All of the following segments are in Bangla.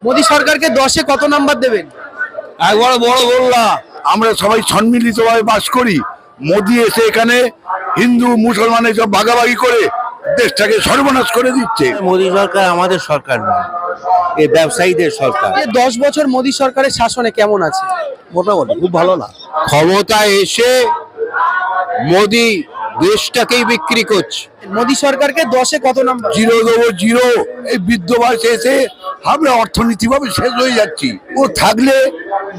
মোদী সরকারকে 10-এ কত নাম্বার দেবেন? একবার বড় বললা, আমরা সবাই সম্মিলিতভাবে বাস করি। মোদি এসে এখানে হিন্দু মুসলমানের সব ভাগাভাগি করে দেশটাকে সর্বনাশ করে দিচ্ছে। মোদী সরকার আমাদের সরকার নয়, এই ব্যবসায়ীদের সরকার। 10 বছর মোদী সরকারের শাসনে কেমন আছে? মোটামুটি খুব ভালো না। ক্ষমতায় এসে মোদি দেশটাকেই বিক্রি করছে। মোদী সরকারকে 10-এ কত নাম্বার? জিরো দেবো জিরো। এই বৃদ্ধ বয়সে এসে আমরা অর্থনীতিভাবে শেষ হয়ে যাচ্ছি। ও থাকলে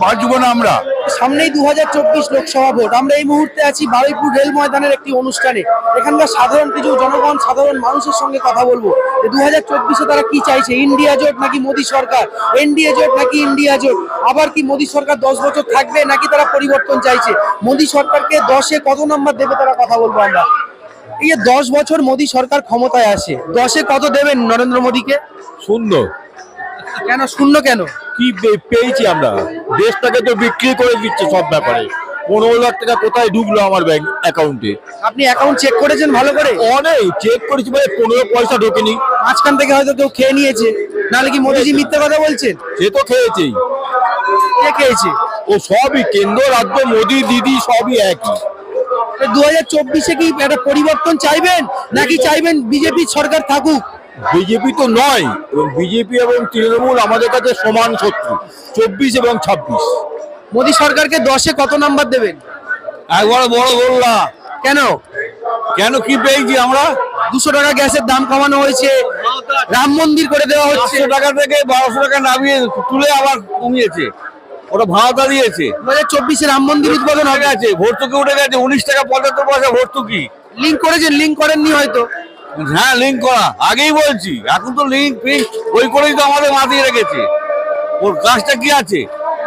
বাঁচবো না আমরা। সামনেই 2024 লোকসভা ভোট। আমরা এই মুহূর্তে আছি বারুইপুর রেল ময়দানের একটি অনুষ্ঠানে। এখানকার সাধারণ কিছু জনগণ, সাধারণ মানুষের সঙ্গে কথা বলবো যে 2024-এ তারা কি চাইছে, ইন্ডিয়া জোট নাকি মোদী সরকার, এনডিএ জোট নাকি ইন্ডিয়া জোট, আবার কি মোদী সরকার 10 বছর থাকবে নাকি তারা পরিবর্তন চাইছে। মোদী সরকারকে 10-এ কত নাম্বার দেবে তারা কথা বলবো আমরা। এই যে 10 বছর মোদী সরকার ক্ষমতায় আসে, 10-এ কত দেবেন নরেন্দ্র মোদীকে? শূন্য। কেন শূন্য কেন? কি পেয়েছি আমরা? দেশটাকে তো বিক্রি করে দিচ্ছে সব ব্যাপারে। 15 লাখ টাকা কোথায় ঢুকলো আমার ব্যাংক অ্যাকাউন্টে? আপনি অ্যাকাউন্ট চেক করেছেন ভালো করে? অনেক চেক করেছি, মানে 15 পয়সা ঢোকেনি। মাঝখান থেকে হয়তো কেউ খেয়ে নিয়েছে, নাহলে কি মোদীজি মিথ্যে কথা বলছেন? সে তো খেয়েছেই। কে খেয়েছে? ও সবই কেন্দ্র রাজ্য মোদি দিদি সবই একই। 2024-এ কি একটা পরিবর্তন চাইবেন নাকি চাইবেন বিজেপি সরকার থাকুক? বিজেপি তো নয়, এবং বিজেপি এবং তৃণমূল আমাদের কাছে সমান শত্রু। 24 এবং 26। মোদী সরকারকে 10-এ কত নাম্বার দেবেন? একবার বড় বললা, কেন? কেন কি পেয়েছি আমরা? 200 টাকা গ্যাসের দাম কমানো হয়েছে, রাম মন্দির করে দেওয়া হচ্ছে। 500 টাকা থেকে 1200 টাকা নামিয়ে তুলে আবার কমিয়েছে। ওটা ভাড়াটা দিয়েছে। 2024-এ রাম মন্দির উদ্বোধন উঠে হবে। গেছে, ভর্তুকি উঠে গেছে। 19 টাকা 75 পয়সা ভর্তুকি। লিঙ্ক করেছেন? লিঙ্ক করেননি হয়তো। হ্যাঁ, লিঙ্ক করা আগেই বলছি। এখন তো লিঙ্ক ওই করেই তো আমাদের মাতিয়ে রেখেছে। ওর কাজটা কি আছে?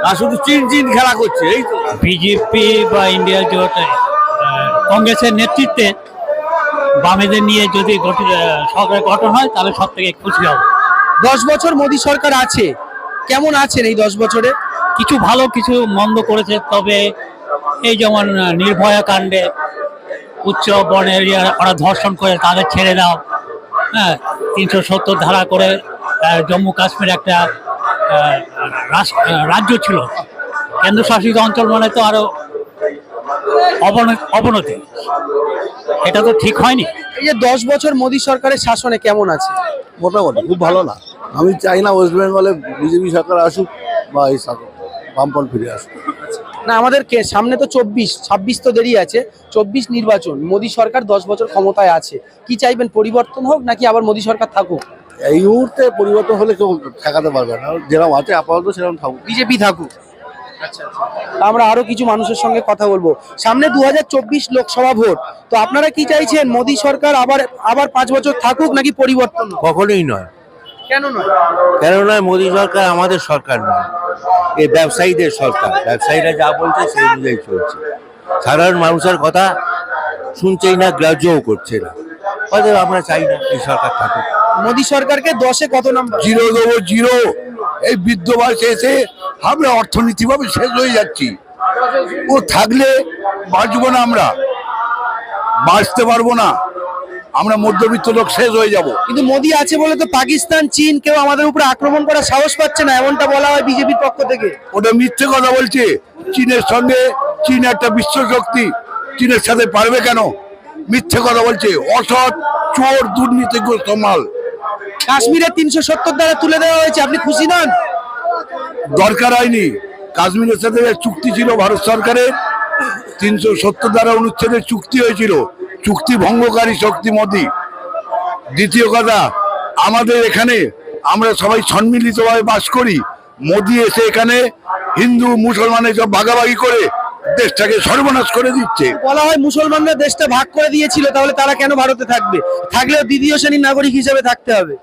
আর শুধু চিন চিন খেলা করছে, এই তো। বিজেপি বা ইন্ডিয়া জোট কংগ্রেসের নেতৃত্বে বামেদের নিয়ে যদি সরকার গঠন হয় তাহলে সব থেকে খুশি হব। 10 বছর মোদী সরকার আছে, কেমন আছেন এই 10 বছরে? কিছু ভালো কিছু মন্দ করেছে, তবে এই যেমন নির্ভয়া কাণ্ডে উচ্চ বর্ণের ওরা ধর্ষণ করে তাদের ছেড়ে দাও, হ্যাঁ, 370 ধারা করে জম্মু কাশ্মীর একটা রাজ্য ছিল, কেন্দ্রশাসিত অঞ্চল মানে তো আরো অবনতি। এটা তো ঠিক হয়নি। এই যে 10 বছর মোদী সরকারের শাসনে কেমন আছে? মোটামুটি খুব ভালো না। আমি চাই না ওয়েস্ট বেঙ্গলে বিজেপি সরকার আসুক বা এই বামপন্থ ফিরে আসুক। না, আমাদের সামনে তো 24-26 তো দেরি আছে। 24 নির্বাচন, মোদী সরকার 10 বছর ক্ষমতায় আছে, কি চাইবেন, পরিবর্তন হোক নাকি আবার মোদী সরকার থাকুক? এই মুহূর্তে পরিবর্তন হলে কেউ ঠেকাতে পারবে না, যেরকম আছে আপাতত সেরকম থাকুক। বিজেপি থাকুক। আমরা আরো কিছু মানুষের সঙ্গে কথা বলবো। সামনে 2024 লোকসভা ভোট, তো আপনারা কি চাইছেন, মোদী সরকার আবার 5 বছর থাকুক নাকি পরিবর্তন হোক? কখনোই নয়। কেন নয়? কেন নয়? মোদী সরকার আমাদের সরকার নয়, এই ব্যবসায়ীদের সরকার। ব্যবসায়ীরা যা বলছে সেই অনুযায়ী চলছে। সাধারণ মানুষের কথা শুনছেই না, গ্রাহ্যও করছে না। অতএব আমরা চাই না এই সরকার থাকুক। মোদী সরকারকে 10-এ কত নাম্বার? জিরো দেবো জিরো। এই বৃদ্ধ বয়সে এসে আমরা অর্থনীতিভাবে শেষ হয়ে যাচ্ছি। ও থাকলে বাঁচবো না আমরা, বাঁচতে পারবো না। আমরা মধ্যবিত্ত লোক শেষ হয়ে যাব। কিন্তু মোদী আছে বলে তো পাকিস্তান, চীন কেউ আমাদের উপরে আক্রমণ করার সাহস পাচ্ছে না, এমনটা বলা হয় বিজেপির পক্ষ থেকে। ওটা মিথ্যে কথা বলছে। চীনের সঙ্গে, চীন একটা বিশ্ব শক্তি, চীনের সাথে পারবে কেন? মিথ্যে কথা বলছে, অসৎ, চোর, দুর্নীতিগ্রস্ত মাল। কাশ্মীরে 370 ধারা তুলে দেওয়া হয়েছে, আপনি খুশি নন? দরকার হয়নি। কাশ্মীরের সাথে চুক্তি ছিল ভারত সরকারের, 370 ধারা অনুচ্ছেদের চুক্তি হয়েছিল। চুক্তি ভঙ্গকারী শক্তি মোদী। দ্বিতীয় কথা, আমাদের এখানে আমরা সবাই সম্মিলিতভাবে বাস করি। মোদী এসে এখানে হিন্দু মুসলমানের সব ভাগাভাগি করে দেশটাকে সর্বনাশ করে দিচ্ছে। বলা হয় মুসলমানরা দেশটা ভাগ করে দিয়েছিল, তাহলে তারা কেন ভারতে থাকবে? থাকলেও দ্বিতীয় শ্রেণীর নাগরিক হিসেবে থাকতে হবে।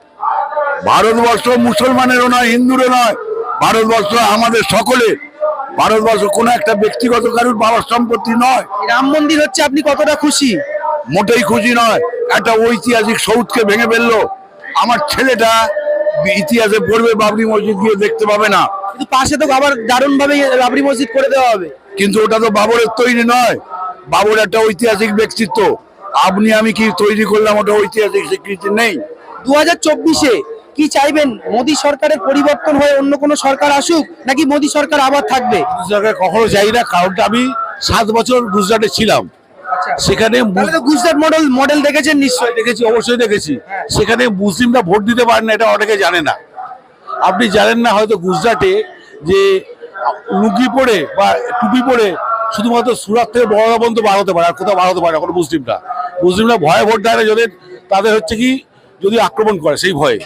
ভারতবর্ষ মুসলমানেরও নয়, হিন্দুরও নয়, ভারতবর্ষ আমাদের সকলের। ভারতবর্ষ কোনো একটা ব্যক্তিগত কারোর বাবার সম্পত্তি নয়। রাম মন্দির হচ্ছে, আপনি কতটা খুশি? মোটেই খুশি নয়। একটা ঐতিহাসিক সৌধকে ভেঙে ফেললো। আমার ছেলেটা ইতিহাসে পড়বে, বাবরি মসজিদ গিয়ে দেখতে পাবে না। কিন্তু পাশে তো আবার দারুণ ভাবে বাবরি মসজিদ করে দেওয়া হবে। কিন্তু ওটা তো বাবরের তৈরি নয়। বাবর একটা ঐতিহাসিক ব্যক্তিত্ব। আপনি আমি কি তৈরি করলাম, ওটা ঐতিহাসিক স্বীকৃতি নেই। 2024-এ কি চাইবেন, মোদী সরকারের পরিবর্তন হয়ে অন্য কোনো সরকার আসুক নাকি মোদী সরকার আবার থাকবে? গুজরাটে কখনো যাই না, কারণটা আমি 7 বছর গুজরাটে ছিলাম। সেখানে তাহলে তো গুজরাট মডেল দেখেছেন নিশ্চয়ই। দেখেছি, অবশ্যই দেখেছি। সেখানে মুসলিমরা ভোট দিতে পারে না, এটা অনেকে জানে না। আপনি জানেন না হয়তো গুজরাটে যে লুঙ্গি পরে বা টুপি পরে শুধুমাত্র সুরাত থেকে বড় পর্যন্ত বার হতে পারে, আর কোথাও বার হতে পারে না কোনো মুসলিমরা ভয়ে ভোট দেয় না, যাদের তাদের হচ্ছে কি যদি আক্রমণ করে সেই ভয়ে।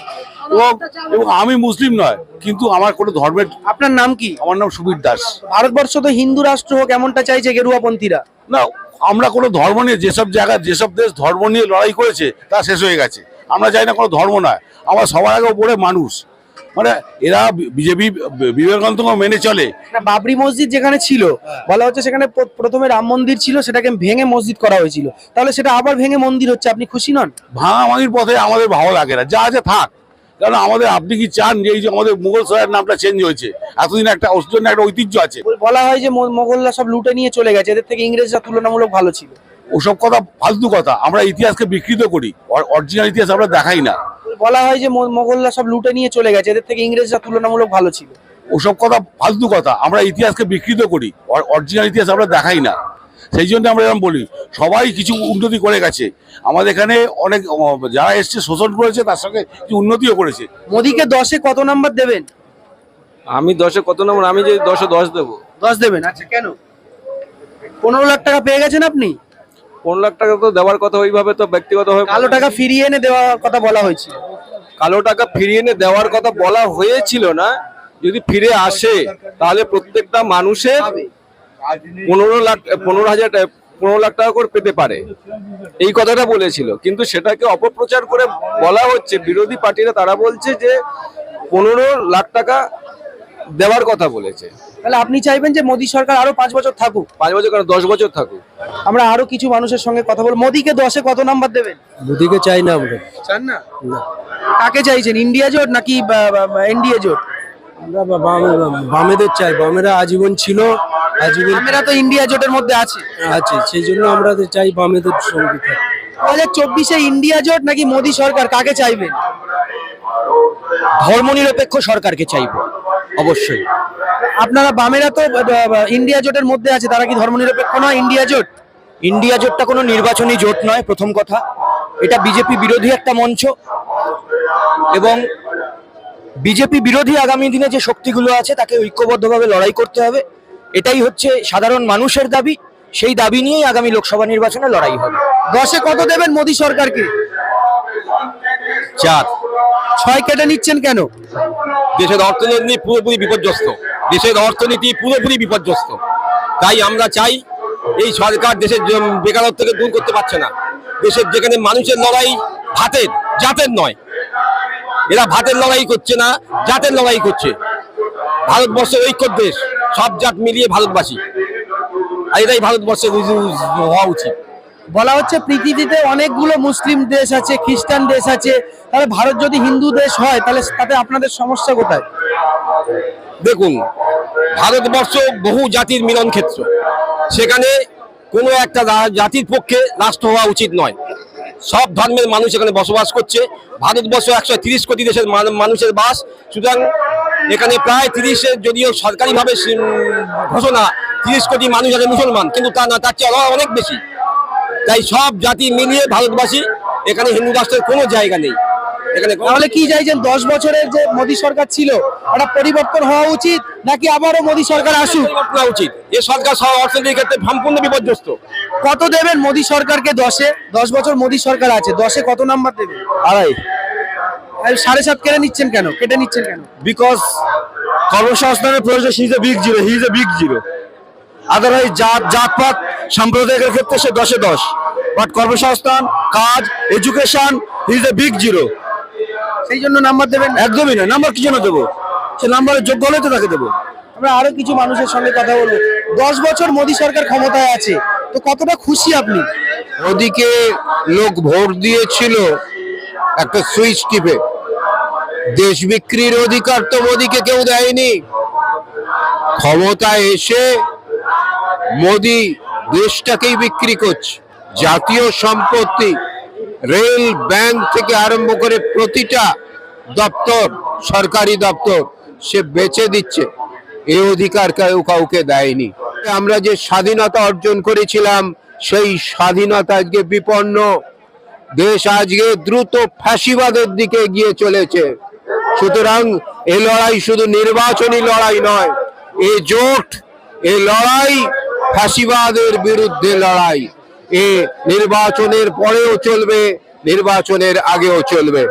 এবং আমি মুসলিম নয়, কিন্তু আমার কোনো ধর্মের। আপনার নাম কি? আমার নাম সুবীর দাস। ভারতবর্ষ তো হিন্দু রাষ্ট্র হোক এমনটা চাইছে গেরুয়াপন্থীরা। না, আমরা কোনো ধর্ম নিয়ে, যেসব জায়গায় যেসব দেশ ধর্ম নিয়ে লড়াই করেছে তা শেষ হয়ে গেছে। আমরা চাই না কোনো ধর্ম নয়, আমার সবার আগে উপরে মানুষ। মানে এরা বিজেপি বিবেকানন্দকে মেনে চলে। বাবরি মসজিদ যেখানে ছিল, বলা হচ্ছে সেখানে প্রথমে রাম মন্দির ছিল, সেটাকে ভেঙে মসজিদ করা হয়েছিল, তাহলে সেটা আবার ভেঙে মন্দির হচ্ছে, আপনি খুশি নন? ভাঙাভাঙির পথে আমাদের ভালো লাগে না, যা আছে থাক। কারণ আমাদের, আপনি কি চান যে এই যে আমাদের মুঘল সরাইয়ের নামটা চেঞ্জ হয়েছে? এতদিন একটা জন্য একটা ঐতিহ্য আছে। বলা হয় যে মোগলরা সব লুটে নিয়ে চলে গেছে, এদের থেকে ইংরেজরা তুলনামূলক ভালো ছিল। ওসব কথা ফালতু কথা, আমরা ইতিহাসকে বিকৃত করি, অরিজিনাল ইতিহাস আমরা দেখাই না। বলা হয় যে মোগলরা সব লুটে নিয়ে চলে গেছে, এদের থেকে ইংরেজরা তুলনামূলক ভালো ছিল। ওসব কথা ফালতু কথা, আমরা ইতিহাসকে বিকৃত করি, অরিজিনাল ইতিহাস আমরা দেখাই না। সেই জন্য আমরা এরকম বলি, সবাই কিছু উন্নতি করে গেছে। আমাদের এখানে অনেক যারা এসছে শোষণ করেছে, তার সঙ্গে কিছু উন্নতিও করেছে। মোদীকে 10-এ কত নাম্বার দেবেন? আমি 10-এ কত নম্বর? আমি যে 10-এ 10 দেবো। 10 দেবেন? আচ্ছা, কেন? 15 লাখ টাকা পেয়ে গেছেন আপনি। 15 লাখ টাকা তো দেওয়ার কথা, ওইভাবে তো ব্যক্তিগতভাবে কালো টাকা ফিরিয়ে এনে দেওয়ার কথা বলা হয়েছিল। কালো টাকা ফিরিয়ে এনে দেওয়ার কথা বলা হয়েছিল না। যদি ফিরে আসে তাহলে প্রত্যেকটা মানুষের 15 লাখ টাকা করে পেতে পারে, এই কথাটা বলেছিল। কিন্তু সেটাকে অপপ্রচার করে বলা হচ্ছে, বিরোধী পার্টিরা তারা বলছে যে 15 লাখ টাকা দেওয়ার কথা বলেছে। তাহলে আপনি চাইবেন যে মোদী সরকার আরো 5 বছর থাকুক? 5 বছর কেন, 10 বছর থাকুক। আমরা আরো কিছু মানুষের সঙ্গে কথা বলবো। মোদীকে 10-এ কত নাম্বার দেবেন? মোদিকে চাই না আমরা। চান না? কাকে চাইছেন, ইন্ডিয়া জোট নাকি এনডিএ জোট? আমরা বামেদের চাই, বামেরা আজীবন ছিল, আজীবন আমরা তো ইন্ডিয়া জোটের মধ্যে আছি। আছে, সেই জন্য আমরা চাই বামেদের সঙ্গে থাকতে। 2024-এ ইন্ডিয়া জোট নাকি মোদী সরকার, কাকে চাইবেন? ধর্মনিরপেক্ষ সরকারকে চাইবো অবশ্যই। আপনারা বামেরা তো ইন্ডিয়া জোটের মধ্যে আছে, তারা কি ধর্মনিরপেক্ষ নয়? ইন্ডিয়া জোট, ইন্ডিয়া জোটটা কোনো নির্বাচনী জোট নয়, প্রথম কথা। এটা বিজেপি বিরোধী একটা মঞ্চ, এবং বিজেপি বিরোধী আগামী দিনে যে শক্তিগুলো আছে তাকে ঐক্যবদ্ধভাবে লড়াই করতে হবে। এটাই হচ্ছে সাধারণ মানুষের দাবি, সেই দাবি নিয়েই আগামী লোকসভা নির্বাচনে লড়াই হবে। 10-এ কত দেবেন মোদী সরকারকে? 4। 6 কেটে নিচ্ছেন কেন? দেশের অর্থনীতি পুরোপুরি বিপর্যস্ত, তাই আমরা চাই এই সরকার দেশের বেকারত্বকে দূর করতে পারছে না। দেশের যেখানে মানুষের লড়াই ভাতের, জাতের নয়, এরা ভাতের লড়াই করছে না, জাতের লড়াই করছে। ভারতবর্ষের ঐক্যর দেশ, সব জাত মিলিয়ে ভারতবাসী, আর এটাই ভারতবর্ষের হওয়া উচিত। বলা হচ্ছে পৃথিবীতে অনেকগুলো মুসলিম দেশ আছে, খ্রিস্টান দেশ আছে, তাহলে ভারত যদি হিন্দু দেশ হয় তাহলে তাতে আপনাদের সমস্যা কোথায়? দেখুন, ভারতবর্ষ বহু জাতির মিলন ক্ষেত্র, সেখানে কোনো একটা জাতির পক্ষে রাষ্ট্র হওয়া উচিত নয়। সব ধর্মের মানুষ এখানে বসবাস করছে। ভারতবর্ষ 130 কোটি দেশের মানুষের বাস, সুতরাং এখানে প্রায় 30-এর যদিও সরকারিভাবে ঘোষণা 30 কোটি মানুষ আছে মুসলমান, কিন্তু তা না, তার চেয়ে অনেক বেশি। তাই সব জাতি মিলিয়ে ভারতবাসী, এখানে হিন্দু রাষ্ট্রের কোনো জায়গা নেই। এখানে তাহলে কি চাইছেন, 10 বছরের যে মোদী সরকার ছিল ওটা পরিবর্তন হওয়া উচিত নাকি আবারও মোদী সরকার আসুক? পরিবর্তন হওয়া উচিত। এ সরকার অর্থনীতির ক্ষেত্রে সম্পূর্ণ বিপর্যস্ত। কত দেবেন মোদী সরকারকে 10-এ? 10 বছর মোদী সরকার আছে, 10-এ কত নাম্বার দেবেন? 2.5। 7.5 কেটে নিচ্ছেন কেন? বিকজ কর্মসংস্থানের প্রয়োজন, he is a big zero. Otherwise জাতপাত সাম্প্রদায়িকের ক্ষেত্রে সে 10-এ 10, বাট কর্মসংস্থান, কাজ, education, he is a big zero. সেই জন্য নাম্বার দেবেন? একদমই না, নাম্বার কি জন্য দেবো? সে নাম্বারের যোগ্য হলে তো তাকে দেবো। আমরা আরো কিছু মানুষের সঙ্গে কথা বলবো। 10 বছর মোদী সরকার ক্ষমতায় আছে, তো কতটা খুশি আপনি? মোদিকে লোক ভোট দিয়েছিল একটা সুইচ টিপে, দেশ বিক্রির অধিকার তো মোদিকে কেউ দেয়নি। ক্ষমতায় এসে মোদি দেশটাকেই বিক্রি করছে। জাতীয় সম্পত্তি, রেল, ব্যাংক থেকে আরম্ভ করে প্রতিটা দপ্তর, সরকারি দপ্তর সে বেচে দিচ্ছে, এই অধিকার কেউ কাউকে দেয়নি। আমরা যে স্বাধীনতা অর্জন করেছিলাম সেই স্বাধীনতা আজকে বিপন্ন। দেশ আজকে দ্রুত ফ্যাসিবাদের দিকে এগিয়ে চলেছে। সুতরাং এই লড়াই শুধু নির্বাচনী লড়াই নয়, এই জোট, এই লড়াই ফ্যাসিবাদের বিরুদ্ধে লড়াই। এ নির্বাচনের পরেও চলবে, নির্বাচনের আগেও চলবে।